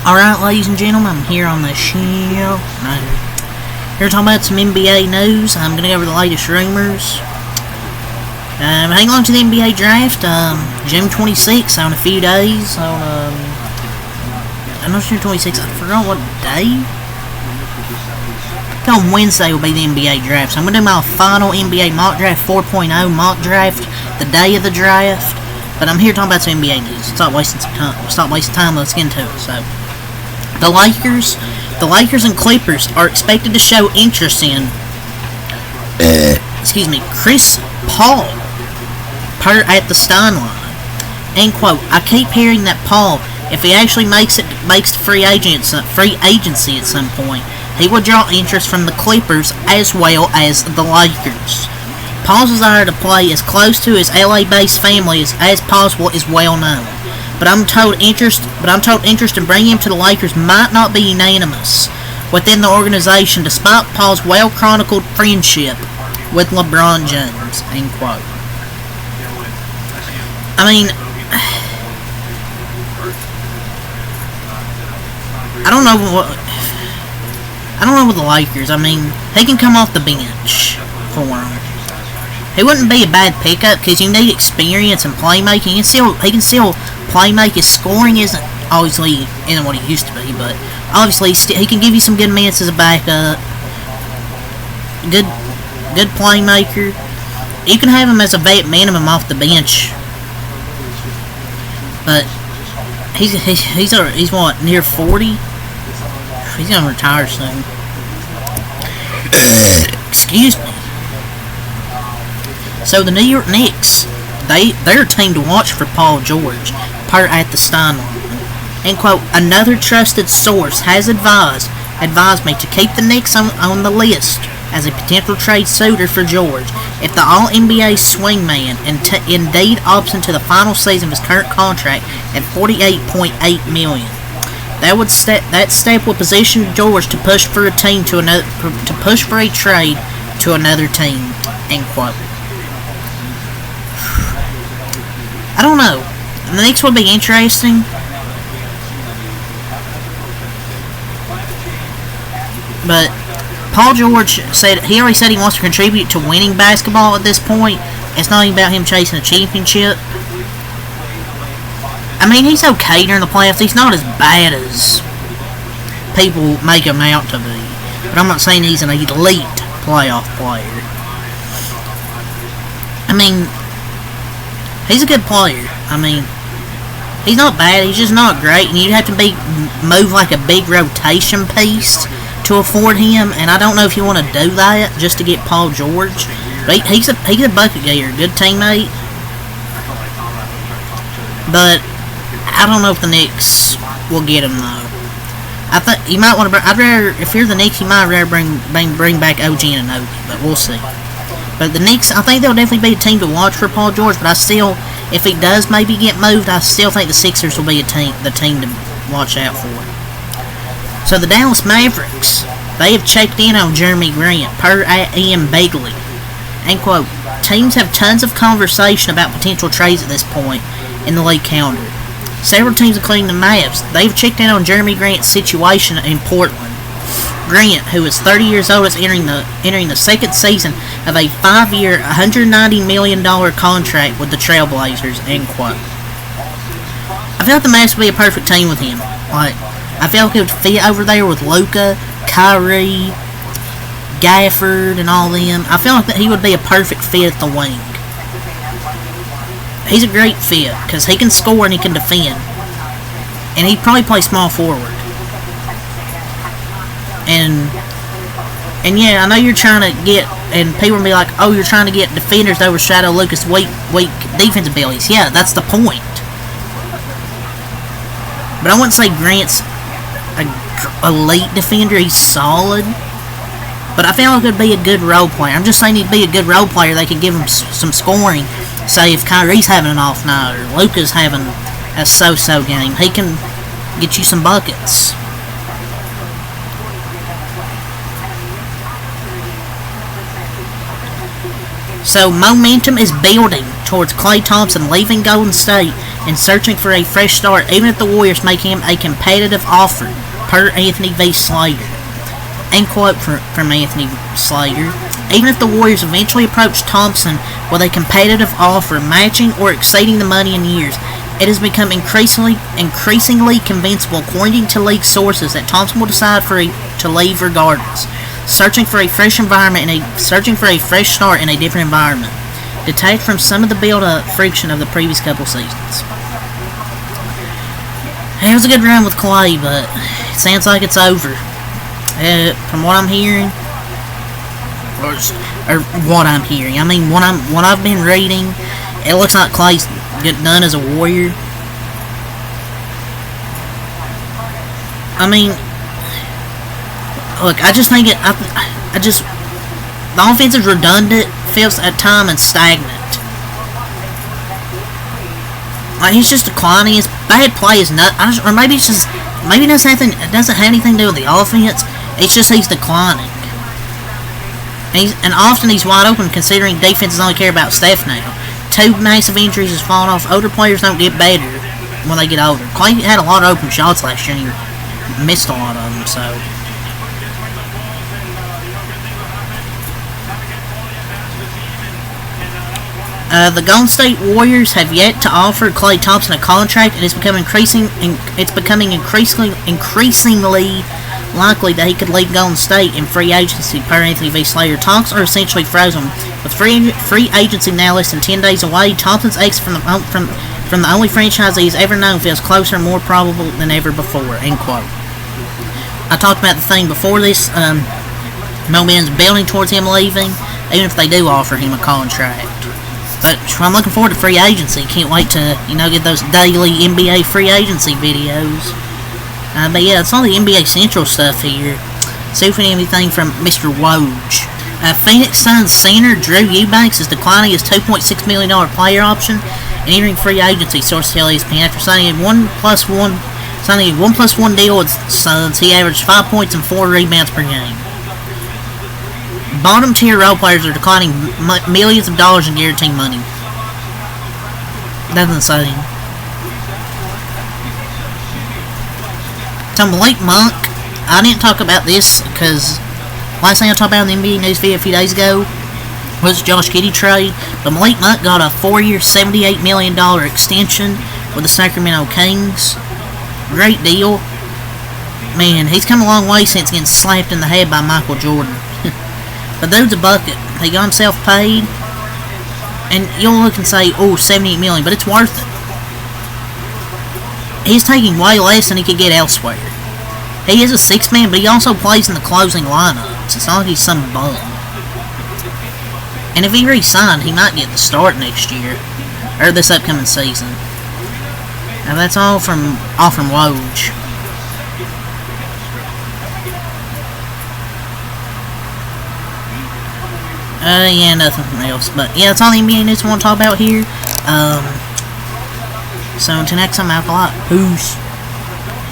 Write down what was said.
Alright, ladies and gentlemen, I'm here on the show. Here talking about some NBA news. I'm going to go over the latest rumors. Hang on to the NBA draft. June 26th, on a few days. I'm not sure 26th. I forgot what day. On Wednesday will be the NBA draft. So I'm going to do my final NBA mock draft 4.0 mock draft the day of the draft. But I'm here talking about some NBA news. Stop wasting time. Let's get into it. So, the Lakers and Clippers are expected to show interest in, Chris Paul, at the Stein line. End quote. I keep hearing that Paul, if he actually makes free agency at some point, he will draw interest from the Clippers as well as the Lakers. Paul's desire to play as close to his LA-based family as possible is well known. But I'm told interest in bringing him to the Lakers might not be unanimous within the organization, despite Paul's well-chronicled friendship with LeBron James. End quote. I mean, I don't know with the Lakers. I mean, he can come off the bench for him. He wouldn't be a bad pickup because you need experience and playmaking. He can still playmake. His scoring isn't obviously what he used to be, but obviously he can give you some good minutes as a backup. Good playmaker. You can have him as a vet minimum off the bench, but he's what, near 40? He's gonna retire soon. Excuse me. So the New York Knicks, they're a team to watch for Paul George, at the Stein line. End quote. Another trusted source has advised me to keep the Knicks on the list as a potential trade suitor for George if the All-NBA swingman indeed opts into the final season of his current contract at $48.8 million. That step will position George to push for a trade to another team. End quote. I don't know. The Knicks would be interesting. But Paul George already said he wants to contribute to winning basketball at this point. It's not even about him chasing a championship. I mean, he's okay during the playoffs. He's not as bad as people make him out to be. But I'm not saying he's an elite playoff player. I mean, he's a good player. I mean, he's not bad. He's just not great. And you'd have to move like a big rotation piece to afford him. And I don't know if you want to do that just to get Paul George. But he's a bucket getter, good teammate. But I don't know if the Knicks will get him though. I think you might want to. If you're the Knicks, you might rather bring back OG Anunoby, but we'll see. But the Knicks, I think they'll definitely be a team to watch for Paul George. But if he does maybe get moved, I still think the Sixers will be the team to watch out for. So the Dallas Mavericks, they have checked in on Jeremy Grant per Ian Begley. End quote. Teams have tons of conversation about potential trades at this point in the league calendar. Several teams, including the Mavs, they've checked in on Jeremy Grant's situation in Portland. Grant, who is 30 years old, is entering the second season of a 5-year, $190 million contract with the Trailblazers. End quote. I feel like the Mavs would be a perfect team with him. I feel like it would fit over there with Luka, Kyrie, Gafford, and all them. I feel like that he would be a perfect fit at the wing. He's a great fit because he can score and he can defend, and he'd probably play small forward. And yeah, I know you're trying to get, and people will be like, oh, you're trying to get defenders to overshadow Luka's weak defensive abilities. Yeah, that's the point. But I wouldn't say Grant's an elite defender. He's solid. But I feel like he'd be a good role player. I'm just saying he'd be a good role player. They could give him some scoring. Say if Kyrie's having an off night or Luka's having a so-so game, he can get you some buckets. So momentum is building towards Klay Thompson leaving Golden State and searching for a fresh start, even if the Warriors make him a competitive offer, per Anthony V. Slater. End quote from Anthony Slater. Even if the Warriors eventually approach Thompson with a competitive offer matching or exceeding the money in years, it has become increasingly convincible, according to league sources, that Thompson will decide to leave regardless, searching for a fresh start in a different environment, detached from some of the build-up friction of the previous couple seasons. It was a good run with Clay, but it sounds like it's over. From what I'm hearing, or what I'm hearing, I mean, what I've been reading, it looks like Clay's done as a Warrior. I mean, look, I just think the offense is redundant, feels at times and stagnant. Like, he's just declining. His bad play is not, or maybe it doesn't have anything to do with the offense. It's just he's declining. And often he's wide open, considering defenses only care about Steph now. 2 massive injuries has fallen off. Older players don't get better when they get older. Clay had a lot of open shots last year, and he missed a lot of them, so. The Golden State Warriors have yet to offer Klay Thompson a contract, and it's becoming increasingly likely that he could leave Golden State in free agency, per Anthony V. Slater. Talks are essentially frozen. With free agency now less than 10 days away, Thompson's exit from the only franchise he's ever known feels closer and more probable than ever before. End quote. I talked about the thing before this. Momentum's building towards him leaving, even if they do offer him a contract. But I'm looking forward to free agency. Can't wait to, get those daily NBA free agency videos. But yeah, it's all the NBA Central stuff here. See if we need anything from Mr. Woj. Phoenix Suns center Drew Eubanks is declining his $2.6 million player option and entering free agency, sources tell ESPN. After signing a 1+1 deal with Suns, he averaged 5 points and 4 rebounds per game. Bottom tier role players are declining millions of dollars in guaranteed money. That's insane. So Malik Monk, I didn't talk about this because last thing I talked about in the NBA news feed a few days ago was Josh Giddey trade, but Malik Monk got a 4-year, $78 million extension with the Sacramento Kings. Great deal. Man, he's come a long way since getting slapped in the head by Michael Jordan. But dude's a bucket. He got himself paid, and you'll look and say, oh, $78 million, but it's worth it. He's taking way less than he could get elsewhere. He is a 6-man, but he also plays in the closing lineups. It's not like he's some bum. And if he re-signed, he might get the start next year, or this upcoming season. Now that's all from Woj. Yeah, nothing else. But yeah, that's all the NBA news I want to talk about here. So until next time, Alkalot. Peace.